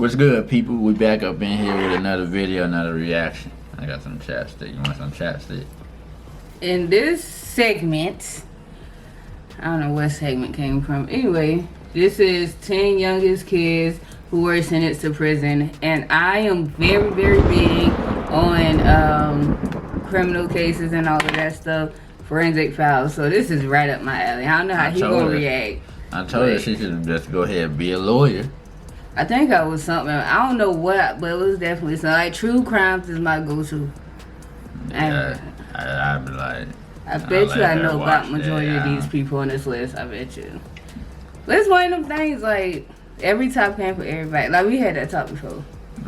What's good, people? We back up in here with another video, another reaction. I got some chapstick. You want some chapstick? In this segment, I don't know what segment came from. Anyway, this is 10 youngest kids who were sentenced to prison. And I am very, very big on criminal cases and all of that stuff. Forensic files. So this is right up my alley. I don't know how he gonna react. I told her she should just go ahead and be a lawyer. I think I was something. I don't know what, but it was definitely something. Like, true crimes is my go-to. Yeah, I'd be like... I bet you I know about majority of these people on this list. I bet you. But it's one of them things, like, every top came for everybody. Like, we had that talk before.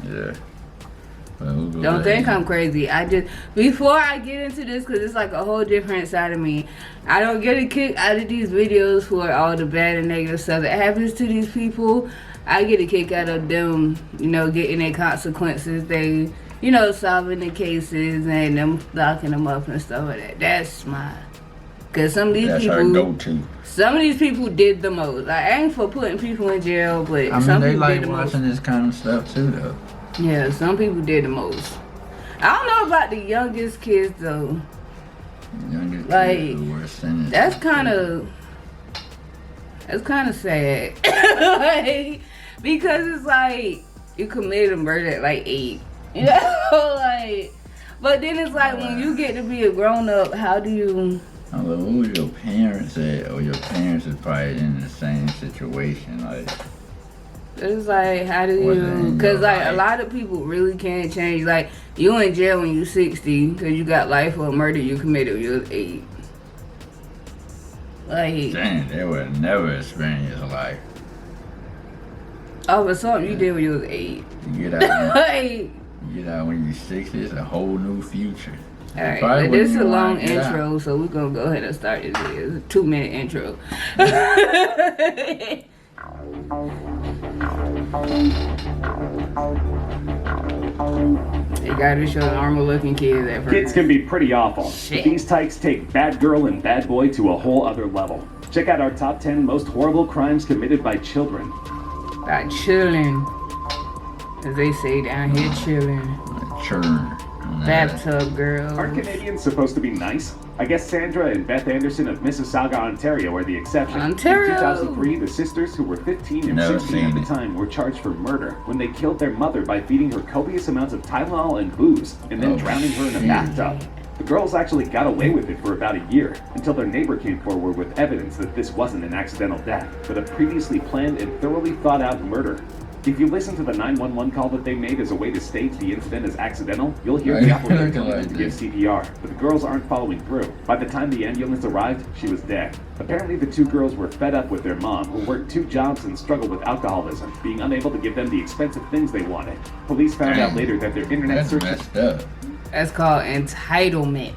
Yeah. Well, don't think I'm crazy. Before I get into this, because it's like a whole different side of me, I don't get a kick out of these videos for all the bad and negative stuff that happens to these people. I get a kick out of them, you know, getting their consequences. They, you know, solving the cases and them locking them up and stuff like that. That's my... Because some of these people... That's our go-to. Some of these people did the most. Like, I ain't for putting people in jail, but I mean, some they people like did the most. watching this kind of stuff too, though. Yeah, some people did the most. I don't know about the youngest kids, though. Youngest like, kids who were sentenced. That's kind of sad. Like, because it's like, you committed a murder at like 8. You know, like, but then it's like, when you get to be a grown-up, how do you... I don't know, who your parents at? Or your parents is probably in the same situation, like... It's like, how do you... Because, like, a lot of people really can't change. Like, you in jail when you're 60 because you got life for a murder you committed when you was 8. Like... Dang, they would never experience life. Oh, but something you did when you was 8. You get out, like, you get out when you're 60, it's a whole new future. Alright, but this is a long intro, so we're going to go ahead and start this video. It's a 2-minute intro. They gotta show normal looking kids at first. Kids can be pretty awful. Shit. But these tykes take bad girl and bad boy to a whole other level. Check out our top 10 most horrible crimes committed by children. By children. As they say down here, children. Children. Bathtub Girls. Aren't Canadians supposed to be nice? I guess Sandra and Beth Anderson of Mississauga, Ontario are the exception. Ontario! In 2003, the sisters, who were 15 and 16 at the time, were charged for murder when they killed their mother by feeding her copious amounts of Tylenol and booze and then drowning her in a bathtub. The girls actually got away with it for about a year, until their neighbor came forward with evidence that this wasn't an accidental death, but a previously planned and thoroughly thought out murder. If you listen to the 911 call that they made as a way to state the incident as accidental, you'll hear the operator telling them to give CPR, but the girls aren't following through. By the time the ambulance arrived, she was dead. Apparently the two girls were fed up with their mom, who worked 2 jobs and struggled with alcoholism, being unable to give them the expensive things they wanted. Police found out later that their internet searches... That's called entitlement.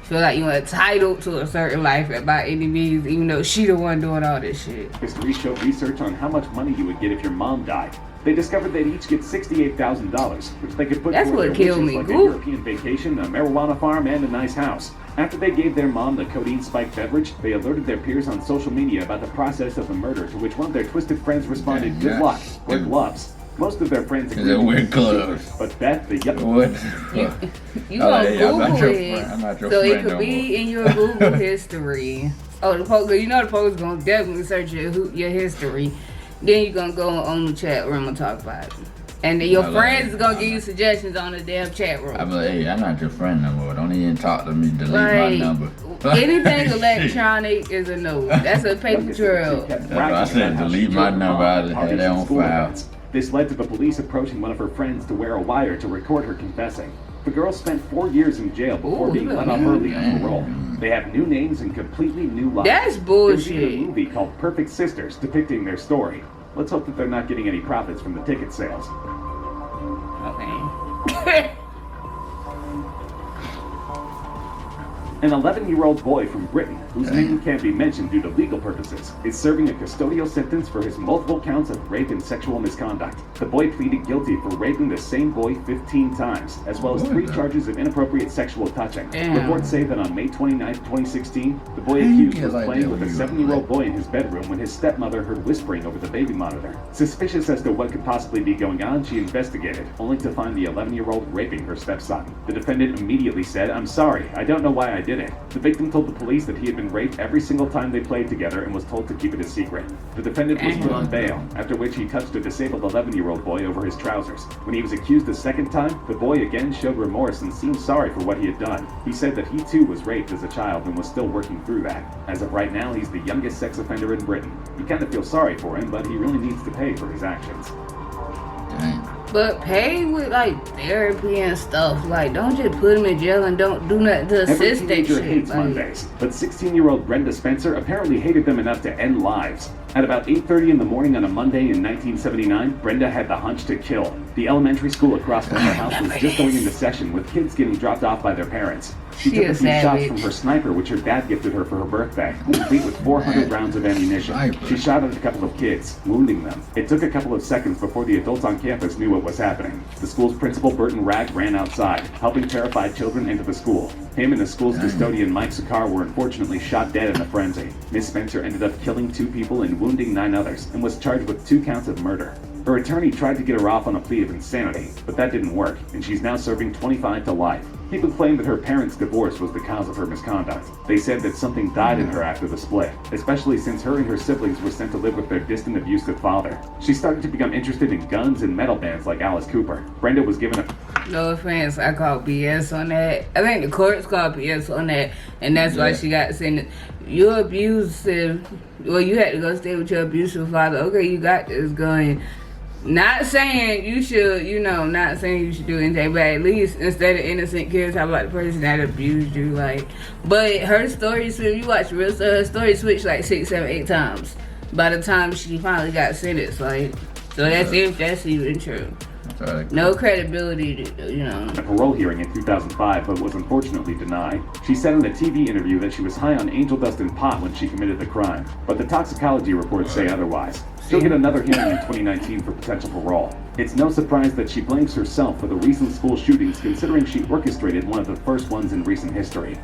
Feel like you're entitled to a certain life by any means, even though she the one doing all this shit. History showed research on how much money you would get if your mom died. They discovered they'd each get $68,000, which they could put towards their wishes, like a European vacation, a marijuana farm, and a nice house. After they gave their mom the codeine-spiked beverage, they alerted their peers on social media about the process of the murder, to which one of their twisted friends responded, "Good luck, wear gloves." Most of their friends agreed to wear gloves, but Beth, the you gonna Google it, so it could be in your Google history. Oh, you know the post gonna definitely search your history. Then you're gonna go on the chat room and talk about it. And then your friends is gonna give you suggestions on the damn chat room. I'm like, hey, I'm not your friend no more. Don't even talk to me. Delete my number. Anything electronic is a no. That's a paper trail. That's why I said delete my number. I had that on file. This led to the police approaching one of her friends to wear a wire to record her confessing. The girl spent 4 years in jail before being let off early on parole. They have new names and completely new lives. That's bullshit. There's even a movie called Perfect Sisters depicting their story. Let's hope that they're not getting any profits from the ticket sales. Okay. An 11-year-old boy from Britain, whose name can't be mentioned due to legal purposes, is serving a custodial sentence for his multiple counts of rape and sexual misconduct. The boy pleaded guilty for raping the same boy 15 times, as well as 3 charges of inappropriate sexual touching. Reports say that on May 29, 2016, the boy accused was playing with a 7-year-old boy in his bedroom when his stepmother heard whispering over the baby monitor. Suspicious as to what could possibly be going on, she investigated, only to find the 11-year-old raping her stepson. The defendant immediately said, "I'm sorry, I don't know why I did it." The victim told the police that he had been raped every single time they played together and was told to keep it a secret. The defendant was put on bail, after which he touched a disabled 11-year-old boy over his trousers. When he was accused the second time, the boy again showed remorse and seemed sorry for what he had done. He said that he too was raped as a child and was still working through that. As of right now, he's the youngest sex offender in Britain. You kind of feel sorry for him, but he really needs to pay for his actions. But pay with like therapy and stuff. Like, don't just put him in jail and don't do nothing to Every assist that teenager shit. hates Mondays, but 16-year-old Brenda Spencer apparently hated them enough to end lives. At about 8:30 in the morning on a Monday in 1979, Brenda had the hunch to kill. The elementary school across from her house was just going into session with kids getting dropped off by their parents. She took a few shots from her sniper, which her dad gifted her for her birthday, complete with 400 rounds of ammunition. She shot at a couple of kids, wounding them. It took a couple of seconds before the adults on campus knew what was happening. The school's principal, Burton Ragg, ran outside, helping terrified children into the school. Him and the school's custodian, Mike Sakar, were unfortunately shot dead in a frenzy. Miss Spencer ended up killing 2 people and wounding 9 others, and was charged with 2 counts of murder. Her attorney tried to get her off on a plea of insanity, but that didn't work, and she's now serving 25 to life. People claim that her parents' divorce was the cause of her misconduct. They said that something died in her after the split, especially since her and her siblings were sent to live with their distant abusive father. She started to become interested in guns and metal bands like Alice Cooper. Brenda was given a... No offense, I called BS on that. I think the courts called BS on that, and that's why she got sentenced. You're abusive. Well, you had to go stay with your abusive father. Okay, you got this gun. Not saying you should, not saying you should do anything, but at least instead of innocent kids, how about the person that abused you? Like, but her story, so you watch real stuff, her story switched like 6, 7, 8 times by the time she finally got sentenced. Like, so that's if that's even true. No credibility, A parole hearing in 2005, but was unfortunately denied. She said in a TV interview that she was high on angel dust and pot when she committed the crime, but the toxicology reports say otherwise. She'll get another hearing in 2019 for potential parole. It's no surprise that she blames herself for the recent school shootings, considering she orchestrated one of the first ones in recent history.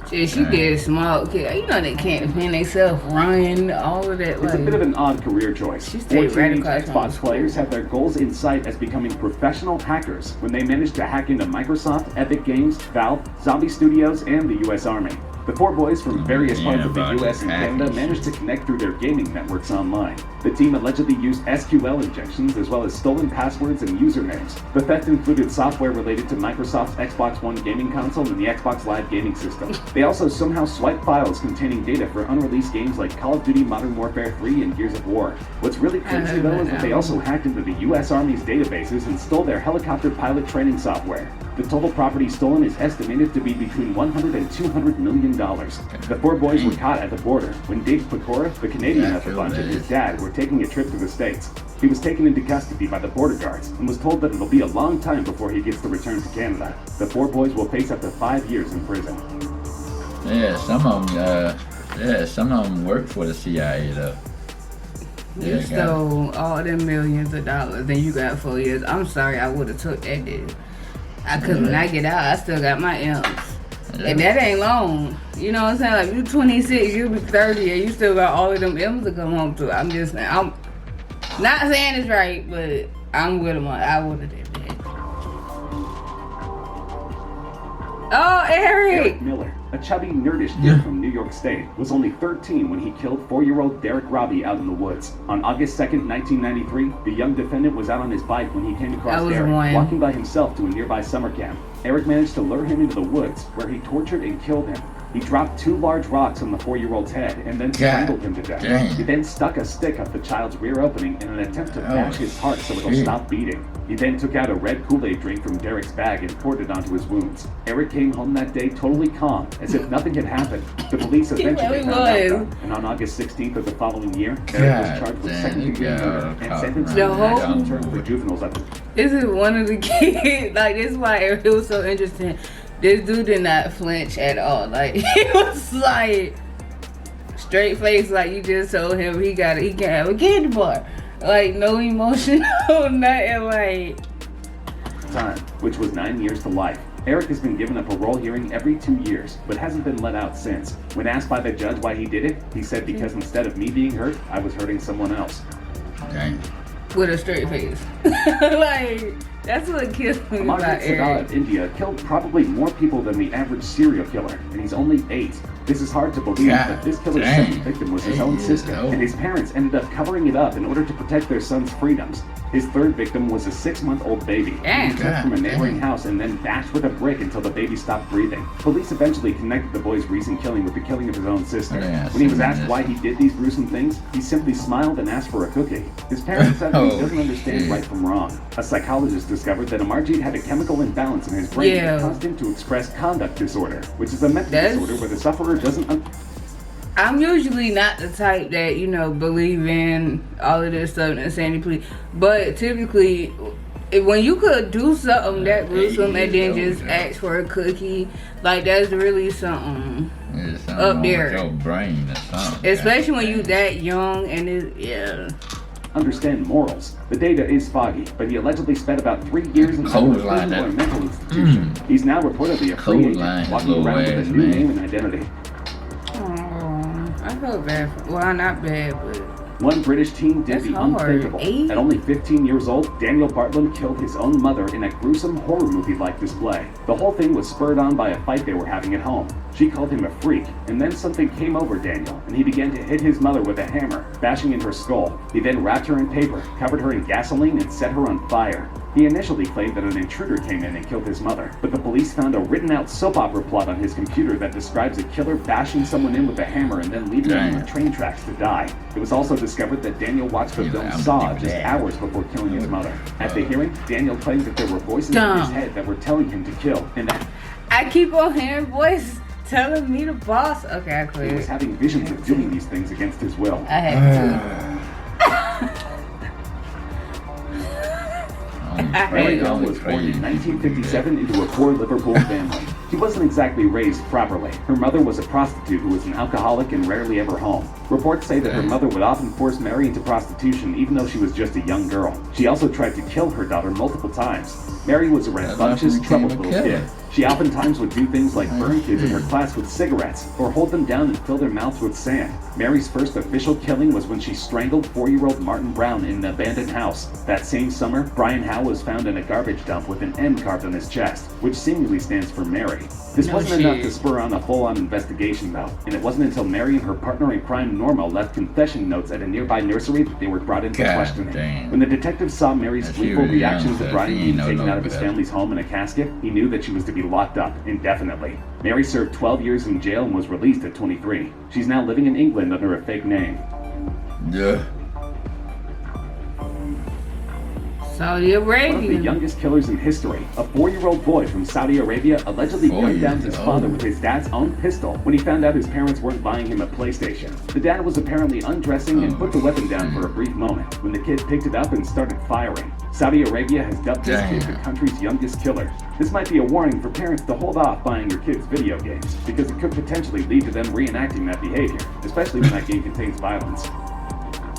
She gets small kids. You know they can't defend themselves, run, all of that. It's a bit of an odd career choice. 14 Xbox players have their goals in sight as becoming professional hackers when they managed to hack into Microsoft, Epic Games, Valve, Zombie Studios, and the U.S. Army. The 4 boys from various parts of the U.S. and Canada managed to connect through their gaming networks online. The team allegedly used SQL injections as well as stolen passwords and usernames. The theft included software related to Microsoft's Xbox One gaming console and the Xbox Live gaming system. They also somehow swiped files containing data for unreleased games like Call of Duty Modern Warfare 3 and Gears of War. What's really crazy though is that they also hacked into the U.S. Army's databases and stole their helicopter pilot training software. The total property stolen is estimated to be between $100 and $200 million. The 4 boys were caught at the border when Dave Pecora, the Canadian of the bunch, and his dad were taking a trip to the States. He was taken into custody by the border guards and was told that it'll be a long time before he gets to return to Canada. The 4 boys will face up to 5 years in prison. Yeah, some of them work for the CIA though. You stole all them millions of dollars and you got 4 years. I'm sorry, I would have took that dude. I couldn't. When I get out, I still got my M's. And that ain't long. You know what I'm saying? Like, you 26, you be 30, and you still got all of them M's to come home to. I'm just saying, I'm not saying it's right, but I'm with him on I would have did that. Oh, Eric Miller, a chubby, nerdish kid from New York State, was only 13 when he killed 4-year-old Derek Robbie out in the woods. On August 2nd, 1993, the young defendant was out on his bike when he came across Derek, walking by himself to a nearby summer camp. Eric managed to lure him into the woods, where he tortured and killed him. He dropped 2 large rocks on the 4-year-old's head and then strangled him to death. He then stuck a stick up the child's rear opening in an attempt to bash his heart so it'll stop beating. He then took out a red Kool-Aid drink from Derek's bag and poured it onto his wounds. Eric came home that day totally calm, as if nothing had happened. The police eventually found out though, and on August 16th of the following year, Eric was charged with second-degree murder and sentenced to term for juveniles. This is one of the kids. Like, this is why it was so interesting. This dude did not flinch at all. Like, he was like straight face, like you just told him he can't have a candy bar. Like, no emotion, no nothing, like. Time, which was 9 years to life. Eric has been given a parole hearing every 2 years, but hasn't been let out since. When asked by the judge why he did it, he said because instead of me being hurt, I was hurting someone else. Dang. With a straight face. Like, that's what kills me about Eric. of India killed probably more people than the average serial killer, and he's only 8. This is hard to believe, but this killer's second victim was his own sister, and his parents ended up covering it up in order to protect their son's freedoms. His third victim was a 6-month-old baby. He was took from a neighboring house and then bashed with a brick until the baby stopped breathing. Police eventually connected the boy's recent killing with the killing of his own sister. When he was asked why he did these gruesome things, he simply smiled and asked for a cookie. His parents said that he doesn't understand right from wrong. A psychologist discovered that Amarjit had a chemical imbalance in his brain that caused him to express conduct disorder, which is a mental disorder where the sufferer doesn't... I'm usually not the type that, you know, believe in all of this stuff and insanity plea. But typically, when you could do something that gruesome and then just ask for a cookie, like, that's really something up there. Your brain or something. Especially when you that young and understand morals. The data is foggy, but he allegedly spent about 3 years in a mental institution. He's now reportedly a free agent, walking around with a new name and identity. I feel bad for, well, not bad, but... One British teen did the unthinkable. At only 15 years old, Daniel Bartlam killed his own mother in a gruesome horror movie-like display. The whole thing was spurred on by a fight they were having at home. She called him a freak, and then something came over Daniel, and he began to hit his mother with a hammer, bashing in her skull. He then wrapped her in paper, covered her in gasoline, and set her on fire. He initially claimed that an intruder came in and killed his mother, but the police found a written-out soap opera plot on his computer that describes a killer bashing someone in with a hammer and then leaving them on the train tracks to die. It was also discovered that Daniel watched the film Saw just hours before killing his mother. At the hearing, Daniel claimed that there were voices in his head that were telling him to kill, and that I keep on hearing voices telling me the boss. Okay, I quit. He was having visions of doing these things against his will. I had to. Mary was born in 1957 into a poor Liverpool family. She wasn't exactly raised properly. Her mother was a prostitute who was an alcoholic and rarely ever home. Reports say that her mother would often force Mary into prostitution even though she was just a young girl. She also tried to kill her daughter multiple times. Mary was a rambunctious, troubled little kid. She oftentimes would do things like burn kids in her class with cigarettes, or hold them down and fill their mouths with sand. Mary's first official killing was when she strangled 4-year-old Martin Brown in an abandoned house. That same summer, Brian Howe was found in a garbage dump with an M carved on his chest, which seemingly stands for Mary. This wasn't enough to spur on a full-on investigation, though, and it wasn't until Mary and her partner in crime, Norma, left confession notes at a nearby nursery that they were brought in for questioning. When the detective saw Mary's gleeful reaction to Brian being taken out of his family's home in a casket, he knew that she was to be locked up indefinitely. Mary served 12 years in jail and was released at 23. She's now living in England under a fake name. Saudi Arabia. One of the youngest killers in history, a 4-year-old boy from Saudi Arabia allegedly gunned down his father with his dad's own pistol when he found out his parents weren't buying him a PlayStation. The dad was apparently undressing and put the weapon down for a brief moment when the kid picked it up and started firing. Saudi Arabia has dubbed this kid the country's youngest killer. This might be a warning for parents to hold off buying your kids video games, because it could potentially lead to them reenacting that behavior, especially when that game contains violence.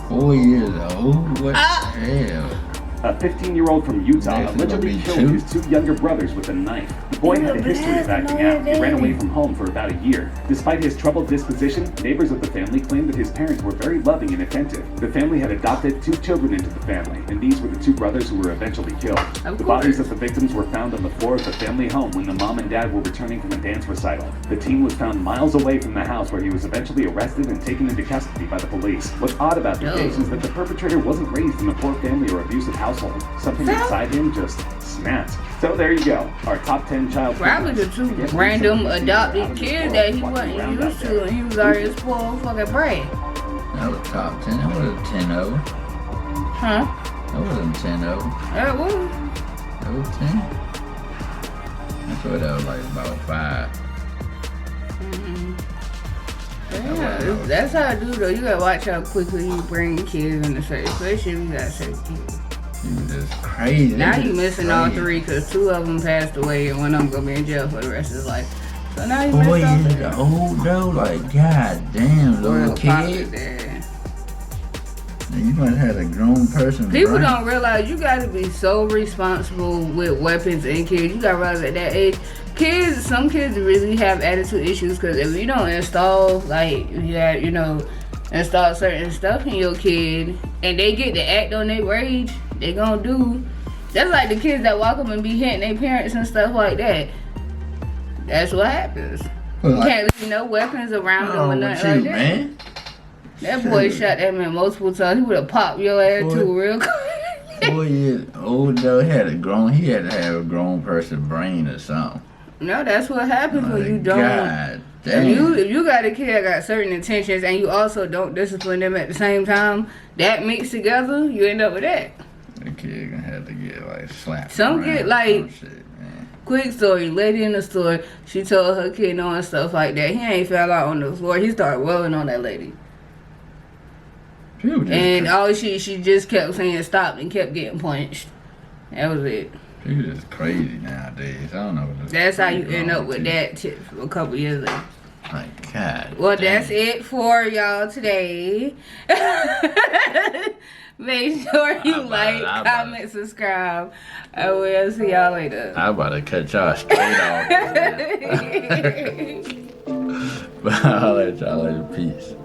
4 years old? What the hell? A 15-year-old from Utah allegedly killed his 2 younger brothers with a knife. The boy had a history of acting out. He ran away from home for about a year. Despite his troubled disposition, neighbors of the family claimed that his parents were very loving and attentive. The family had adopted 2 children into the family, and these were the 2 brothers who were eventually killed. The bodies of the victims were found on the floor of the family home when the mom and dad were returning from a dance recital. The teen was found miles away from the house where he was eventually arrested and taken into custody by the police. What's odd about the case is that the perpetrator wasn't raised in a poor family or abusive household. Something inside him just snapped. So there you go. Our top 10 child. Probably the 2 random adopted kids that he wasn't used to, and he was already spoiled fucking brat. That was top 10. That was a 10-0. Huh? That wasn't 10-0. That was. That was 10. That's what that was like about 5. Yeah, that's how I do though. You gotta watch how quickly you bring kids in the face, especially if you got 6 kids. You just crazy. Now They you just missing all crazy. 3 because 2 of them passed away and one of them gonna be in jail for the rest of his life. So now you 4 missed all years 3. old though, like god damn, little Real popular kid. there. And you must have a grown person. People brain. don't realize you gotta be so responsible with weapons and kids. You gotta realize at that age, some kids really have attitude issues because if you don't install, like, install certain stuff in your kid and they get to act on their rage, they gonna do. That's like the kids that walk up and be hitting their parents and stuff like that. That's what happens. Well, You can't leave no weapons around them or nothing like that. Man? That boy shot that man multiple times. He would have popped your ass Boy. too real quick. 4 years old though, he had to have a grown person brain or something. No, that's what happens when you don't. God damn. If you got a kid that got certain intentions and you also don't discipline them at the same time, that mixed together, you end up with that. The kid gonna have to get like slapped. Some around kid, or like- some shit, man. Quick story, lady in the store, she told her kid no and stuff like that. He ain't fell out on the floor. He started rolling on that lady. People just And all she just kept saying stop and kept getting punched. That was it. people just crazy nowadays. I don't know what this That's how you crazy end wrong up with you. that tip a couple years later. Like God. Well, damn. that's it for y'all today. Make sure you like, comment, subscribe. I will see y'all later. I about to cut y'all straight off. But I'll let y'all later. Peace.